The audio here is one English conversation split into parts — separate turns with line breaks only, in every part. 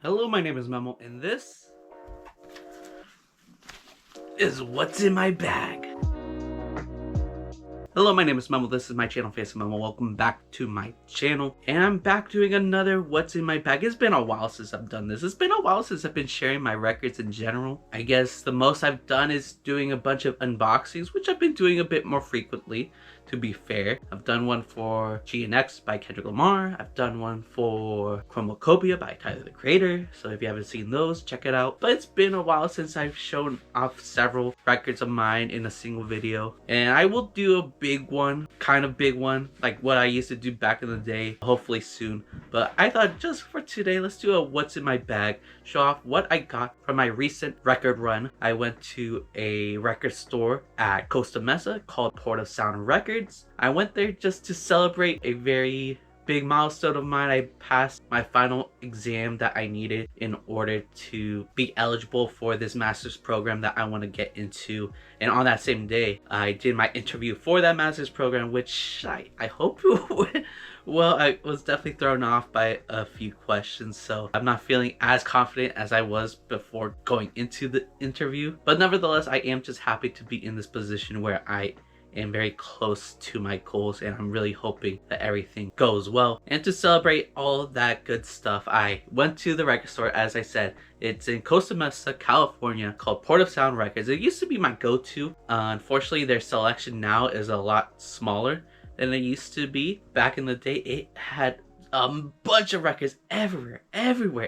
Hello, my name is Memo, and this is what's in my bag. Hello, my name is Memo. This is my channel, FancyMemo. Welcome back to my channel. And I'm back doing another what's in my bag. It's been a while since I've done this. It's been a while since I've been sharing my records in general. I guess the most I've done is doing a bunch of unboxings, which I've been doing a bit more frequently, to be fair. I've done one for GNX by Kendrick Lamar. I've done one for Chromocopia by Tyler the Creator. So if you haven't seen those, check it out. But it's been a while since I've shown off several records of mine in a single video. And I will do a big one, kind of big one, like what I used to do back in the day, hopefully soon. But I thought just for today, let's do a what's in my bag, show off what I got from my recent record run. I went to a record store at Costa Mesa called Port of Sound Records. I went there just to celebrate a very big milestone of mine. I passed my final exam that I needed in order to be eligible for this master's program that I want to get into. And on that same day, I did my interview for that master's program, which I hope well, I was definitely thrown off by a few questions, so I'm not feeling as confident as I was before going into the interview. But nevertheless, I am just happy to be in this position where I am very close to my goals, and I'm really hoping that everything goes well. And to celebrate all that good stuff, I went to the record store. As I said, it's in Costa Mesa, California, called Port of Sound Records. It used to be my go-to. Unfortunately, their selection now is a lot smaller than it used to be. Back in the day, it had a bunch of records everywhere,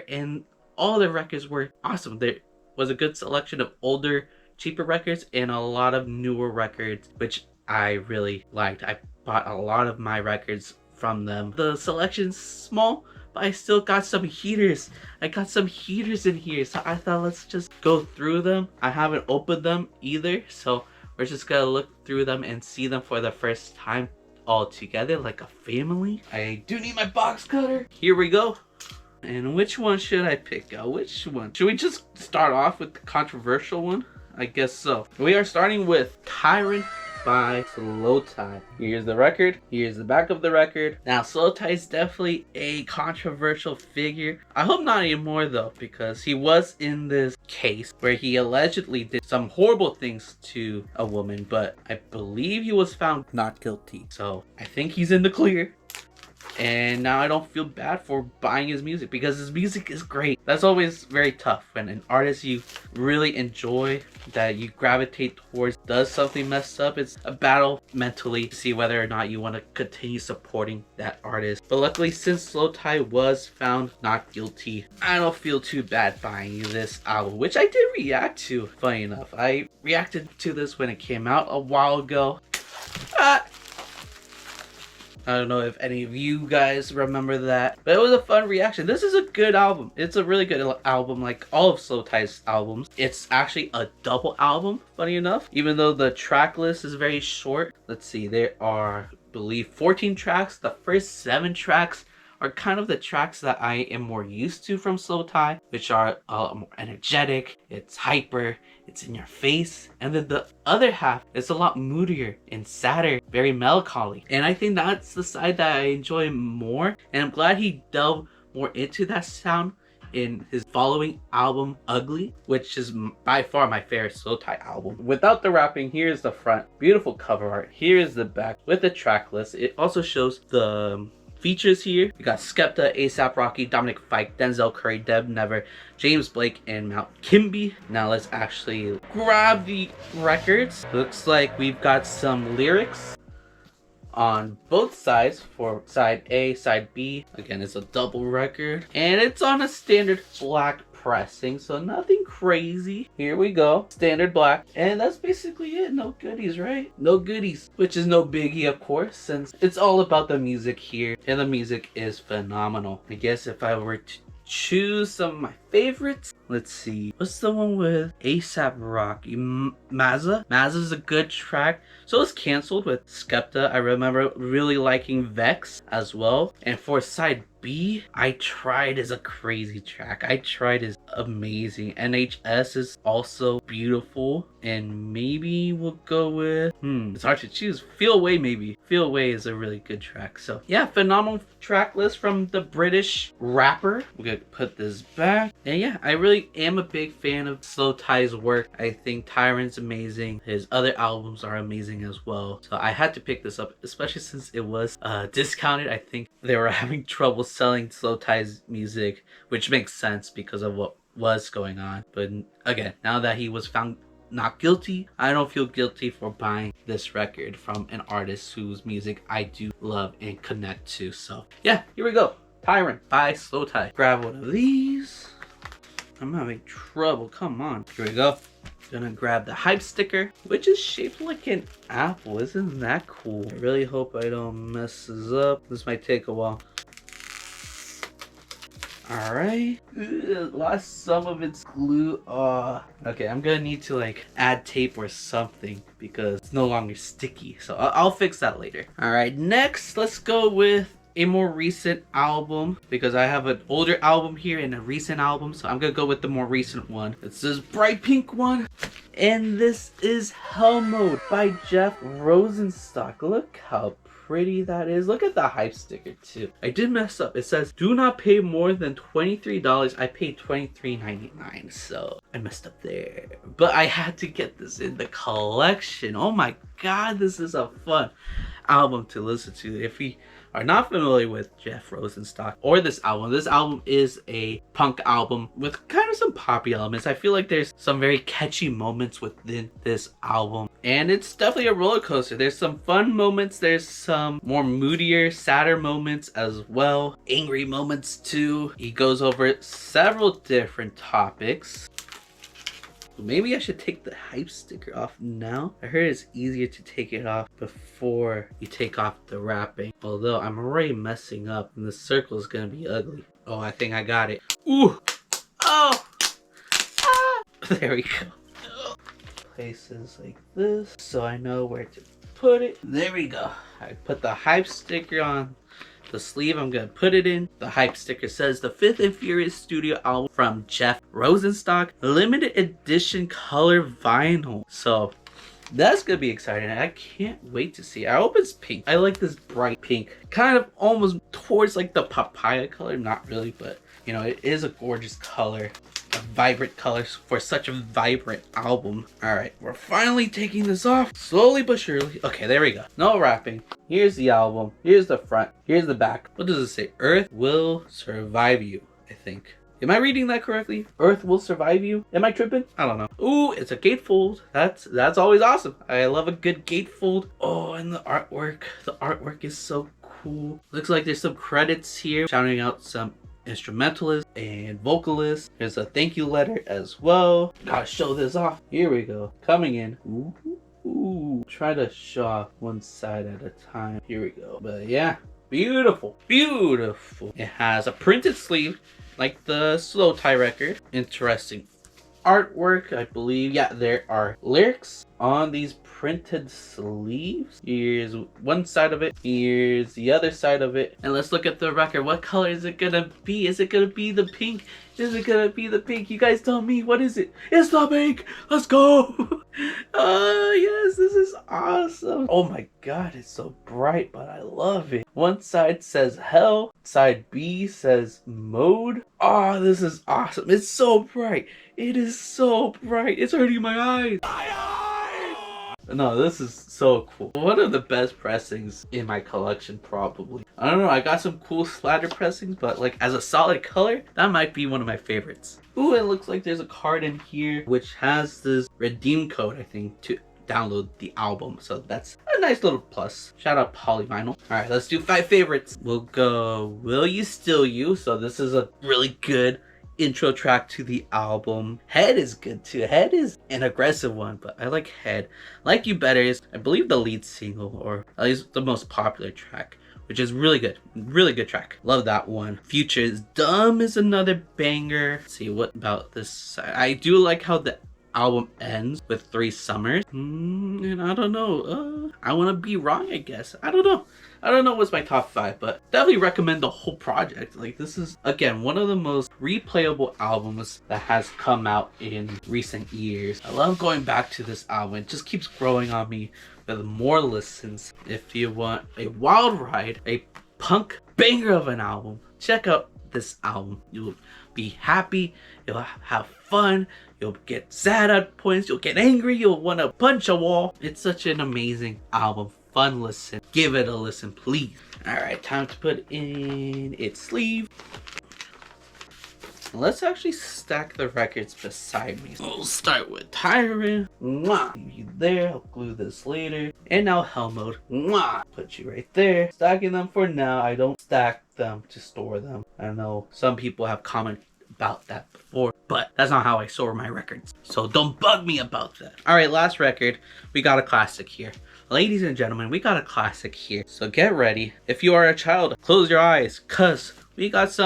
and all the records were awesome. There was a good selection of older, cheaper records and a lot of newer records, which I really liked. I bought a lot of my records from them. The selection's small, but I still got some heaters. I got some heaters in here, so I thought let's just go through them. I haven't opened them either, so we're just gonna look through them and see them for the first time all together like a family. I do need my box cutter. Here we go. And which one should I pick out? Which one? Should we just start off with the controversial one? I guess so. We are starting with Tyrant by Slow Tie. Here's the record. Here's the back of the record. Now, Slow Tie is definitely a controversial figure. I hope not anymore though, because he was in this case where he allegedly did some horrible things to a woman, but I believe he was found not guilty. So I think he's in the clear. And now I don't feel bad for buying his music because his music is great. That's always very tough when an artist you really enjoy, that you gravitate towards, does something messed up. It's a battle mentally to see whether or not you want to continue supporting that artist. But luckily, since Slow Tie was found not guilty, I don't feel too bad buying this album, which I did react to, funny enough. I reacted to this when it came out a while ago. I don't know if any of you guys remember that, but it was a fun reaction. This is a good album. It's a really good album, like all of Slow Tie's albums. It's actually a double album, funny enough, even though the track list is very short. Let's see, there are, I believe, 14 tracks. The first 7 tracks are kind of the tracks that I am more used to from Slow Tie, which are more energetic, it's hyper, it's in your face. And then the other half is a lot moodier and sadder, very melancholy. And I think that's the side that I enjoy more. And I'm glad he delved more into that sound in his following album, Ugly, which is by far my favorite Slow Tie album. Without the rapping, here's the front. Beautiful cover art. Here is the back with the track list. It also shows the features here. We got Skepta, ASAP Rocky, Dominic Fike, Denzel Curry, Deb Never, James Blake, and Mount Kimby. Now let's actually grab the records. Looks like we've got some lyrics on both sides for side A, side B. Again, it's a double record, and it's on a standard black pressing, so nothing crazy. Here we go, standard black, and that's basically it. No goodies, right? No goodies, which is no biggie, of course, since it's all about the music here, and the music is phenomenal. I guess if I were to choose some of my favorites, let's see, what's the one with ASAP Rocky? Mazza is a good track. So is Cancelled with Skepta. I remember really liking Vex as well. And for side B, I Tried is a crazy track. I Tried is amazing. NHS is also beautiful. And maybe we'll go with, it's hard to choose. Feel Away maybe. Feel Away is a really good track. So yeah, phenomenal track list from the British rapper. We're gonna put this back. And yeah, I really am a big fan of Slow Tie's work. I think Tyrant's amazing. His other albums are amazing as well. So I had to pick this up, especially since it was discounted. I think they were having trouble selling Slow Tie's music, which makes sense because of what was going on. But again, now that he was found not guilty, I don't feel guilty for buying this record from an artist whose music I do love and connect to. So yeah, here we go. Tyrant by Slow Tie. Grab one of these. I'm having trouble. Come on. Here we go. Gonna grab the hype sticker, which is shaped like an apple. Isn't that cool? I really hope I don't mess this up. This might take a while. Alright. Lost some of its glue. Okay, I'm gonna need to like add tape or something because it's no longer sticky. So I'll fix that later. Alright, next let's go with a more recent album because I have an older album here and a recent album. So I'm gonna go with the more recent one. It's this bright pink one. And this is Hell Mode by Jeff Rosenstock. Look how pretty that is. Look at the hype sticker too. I did mess up. It says do not pay more than $23. I paid $23.99, so I messed up there. But I had to get this in the collection. Oh my god, this is a fun album to listen to. If we are not familiar with Jeff Rosenstock or this album is a punk album with kind of some poppy elements. I feel like there's some very catchy moments within this album, and it's definitely a roller coaster. There's some fun moments, there's some more moodier, sadder moments as well, angry moments too. He goes over several different topics. Maybe I should take the hype sticker off now. I heard it's easier to take it off before you take off the wrapping. Although I'm already messing up and the circle is gonna be ugly. Oh, I think I got it. Ooh! Oh! Ah! There we go. Places like this so I know where to put it. There we go. I put the hype sticker on the sleeve. I'm gonna put it in. The hype sticker says the 5th and Furious studio album from Jeff Rosenstock, limited edition color vinyl. So that's gonna be exciting. I can't wait to see it. I hope it's pink. I like this bright pink, kind of almost towards like the papaya color. Not really, but you know, it is a gorgeous color, a vibrant color for such a vibrant album. All right, we're finally taking this off slowly but surely. Okay, there we go. No wrapping. Here's the album. Here's the front. Here's the back. What does it say? Earth will survive you, I think. Am I reading that correctly? Earth will survive you? Am I tripping? I don't know. Ooh, it's a gatefold. That's always awesome. I love a good gatefold. Oh, and the artwork. The artwork is so cool. Looks like there's some credits here shouting out some instrumentalists and vocalists. There's a thank you letter as well. Gotta show this off. Here we go. Coming in. Ooh. Try to show off one side at a time. Here we go. But yeah, beautiful. Beautiful. It has a printed sleeve like the Slow Tie record. Interesting artwork, I believe. Yeah, there are lyrics on these printed sleeves. Here's one side of it, here's the other side of it, and let's look at the record. What color is it gonna be? Is it gonna be the pink? Is it gonna be the pink? You guys tell me. What is it? It's the pink. Let's go. Oh yes, this is awesome. Oh my god, it's so bright, but I love it. One side says hell, side B says mode. Oh, this is awesome. It's so bright. It is so bright. It's hurting my eyes. No, this is so cool. One of the best pressings in my collection, probably. I don't know, I got some cool splatter pressings, but like as a solid color, that might be one of my favorites. Ooh, it looks like there's a card in here which has this redeem code, I think, to download the album. So that's a nice little plus. Shout out Polyvinyl. All right, let's do 5 favorites. We'll go Will You Still You. So this is a really good intro track to the album. Head is good too. Head is an aggressive one, but I like Head. Like You Better is, I believe, the lead single, or at least the most popular track, which is really good. Really good track. Love that one. Future's Dumb is another banger. Let's see, what about this side? I do like how the album ends with 3 Summers. And I don't know. I want to be wrong, I guess. I don't know. I don't know what's my top 5, but definitely recommend the whole project. Like, this is, again, one of the most replayable albums that has come out in recent years. I love going back to this album. It just keeps growing on me with more listens. If you want a wild ride, a punk banger of an album, check out this album. You'll be happy, you'll have fun, you'll get sad at points, you'll get angry, you'll want to punch a wall. It's such an amazing album. Fun listen. Give it a listen, please. Alright, time to put in its sleeve. Let's actually stack the records beside me. We'll start with Tyrant. Mwah. You there. I'll glue this later. And now Hell Mode. Mwah. Put you right there. Stacking them for now. I don't stack them to store them. I know some people have commented about that before, but that's not how I store my records. So don't bug me about that. Alright, last record. We got a classic here. Ladies and gentlemen, we got a classic here. So get ready. If you are a child, close your eyes, cause we got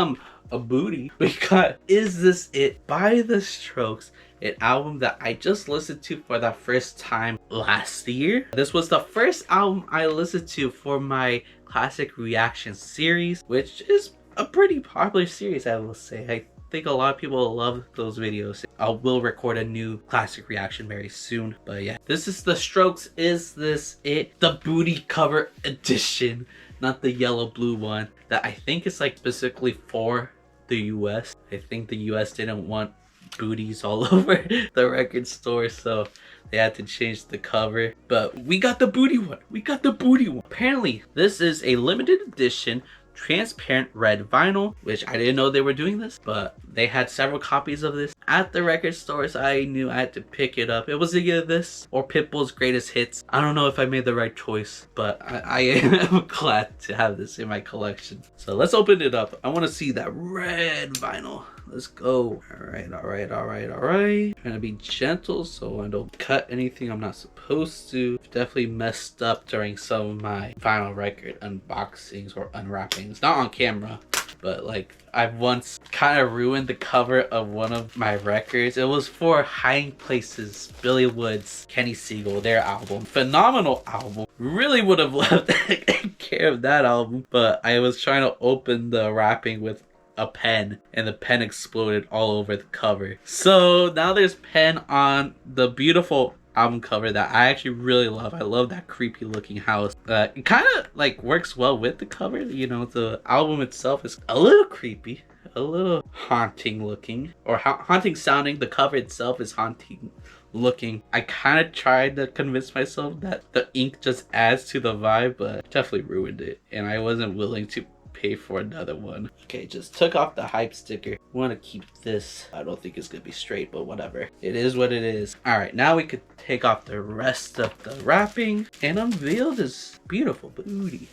a booty. We got Is This It by The Strokes, an album that I just listened to for the first time last year. This was the first album I listened to for my classic reaction series, which is a pretty popular series, I will say. I think a lot of people love those videos. I will record a new classic reaction very soon, but yeah, this is The Strokes Is This It, the booty cover edition, not the yellow blue one that I think is like specifically for the US. I think the US didn't want booties all over the record store, so they had to change the cover. But we got the booty one. We got the booty one. Apparently, this is a limited edition transparent red vinyl, which I didn't know they were doing this, but they had several copies of this at the record stores. I knew I had to pick it up. It was either this or Pitbull's Greatest Hits. I don't know if I made the right choice, but I am glad to have this in my collection. So let's open it up. I want to see that red vinyl. Let's go. Alright. Trying to be gentle so I don't cut anything I'm not supposed to. Definitely messed up during some of my vinyl record unboxings or unwrappings. Not on camera, but like I've once kind of ruined the cover of one of my records. It was for Hiding Places, Billy Woods, Kenny Siegel, their album. Phenomenal album. Really would have loved to take care of that album, but I was trying to open the wrapping with a pen and the pen exploded all over the cover. So now there's pen on the beautiful album cover that I actually really love. I love that creepy looking house. It kind of like works well with the cover. You know, the album itself is a little creepy, a little haunting looking, or haunting sounding. The cover itself is haunting looking. I kind of tried to convince myself that the ink just adds to the vibe, but definitely ruined it, and I wasn't willing to pay for another one. Okay, just took off the hype sticker. Want to keep this. I don't think it's gonna be straight, but whatever. It is what it is. All right, now we could take off the rest of the wrapping and unveil this beautiful booty.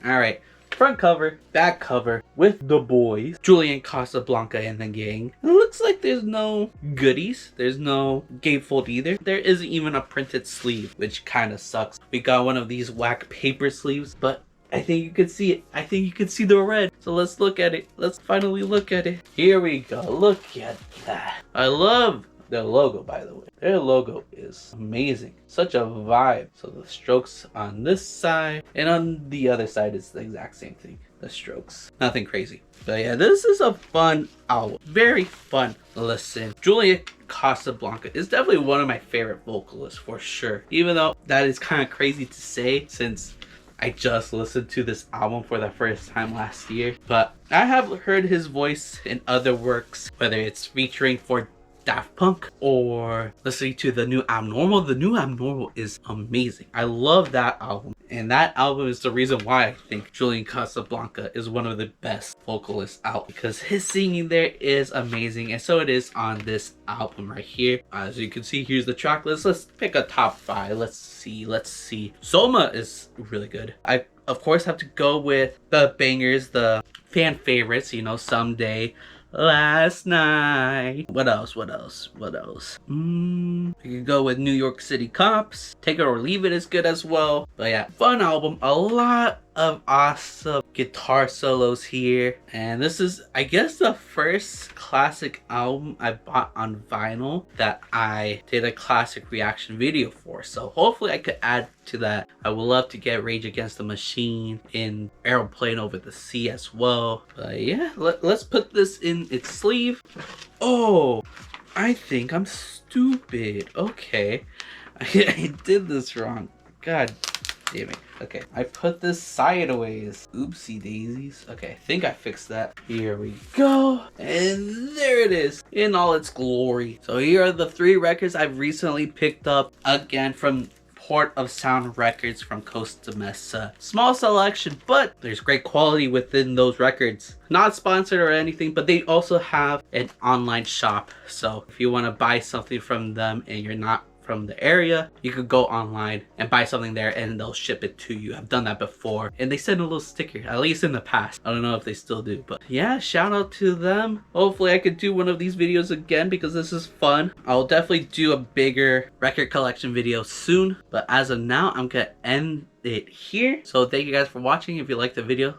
All right, front cover, back cover with the boys, Julian Casablanca and the gang. It looks like there's no goodies. There's no gatefold either. There isn't even a printed sleeve, which kind of sucks. We got one of these whack paper sleeves, but I think you can see it. I think you can see the red. So let's look at it. Let's finally look at it. Here we go. Look at that. I love their logo, by the way. Their logo is amazing. Such a vibe. So the Strokes on this side, and on the other side is the exact same thing. The Strokes. Nothing crazy. But yeah, this is a fun album. Very fun listen. Julia Casablanca is definitely one of my favorite vocalists for sure. Even though that is kind of crazy to say since I just listened to this album for the first time last year, but I have heard his voice in other works, whether it's featuring for Daft Punk or listening to the new Abnormal. The new Abnormal is amazing. I love that album, and that album is the reason why I think Julian Casablanca is one of the best vocalists out, because his singing there is amazing, and so it is on this album right here. As you can see, here's the track list. Let's pick a top 5. Let's see. Soma is really good. I of course have to go with the bangers, the fan favorites, you know, Someday, last night. What else? What else? What else? You could go with New York City Cops. Take It or Leave It is good as well. But yeah, fun album. A lot of awesome guitar solos here. And this is, I guess, the first classic album I bought on vinyl that I did a classic reaction video for. So hopefully I could add to that. I would love to get Rage Against the Machine in Aeroplane Over the Sea as well. But yeah, let's put this in its sleeve. Oh, I think I'm stupid. Okay, I did this wrong. God damn it. Okay, I put this sideways. Oopsie daisies. Okay, I think I fixed that. Here we go. And there it is in all its glory. So here are the 3 records I've recently picked up, again from Port of Sound Records from Costa Mesa. Small selection, but there's great quality within those records. Not sponsored or anything, but they also have an online shop. So if you want to buy something from them and you're not from the area, you could go online and buy something there and they'll ship it to you. I've done that before and they send a little sticker, at least in the past. I don't know if they still do, but yeah, shout out to them. Hopefully I could do one of these videos again because this is fun. I'll definitely do a bigger record collection video soon, but as of now, I'm gonna end it here. So thank you guys for watching. If you like the video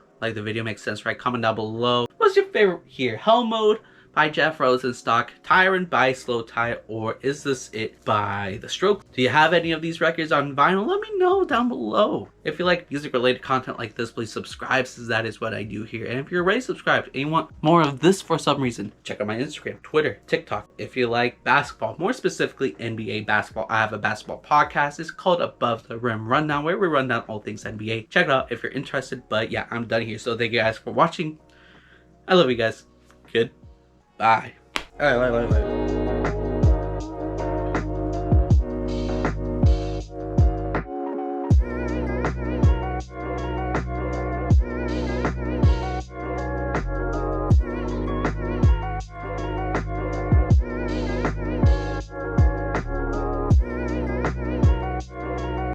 makes sense, right? Comment down below. What's your favorite here? Hell Mode by Jeff Rosenstock, Tyrant by Slow Tie, or Is This It by The Stroke? Do you have any of these records on vinyl? Let me know down below. If you like music related content like this, please subscribe, since that is what I do here. And if you're already subscribed and you want more of this for some reason, check out my Instagram, Twitter, TikTok. If you like basketball, more specifically NBA basketball, I have a basketball podcast. It's called Above the Rim Rundown, where we run down all things NBA. Check it out if you're interested. But yeah, I'm done here. So thank you guys for watching. I love you guys. Good. Bye. All right.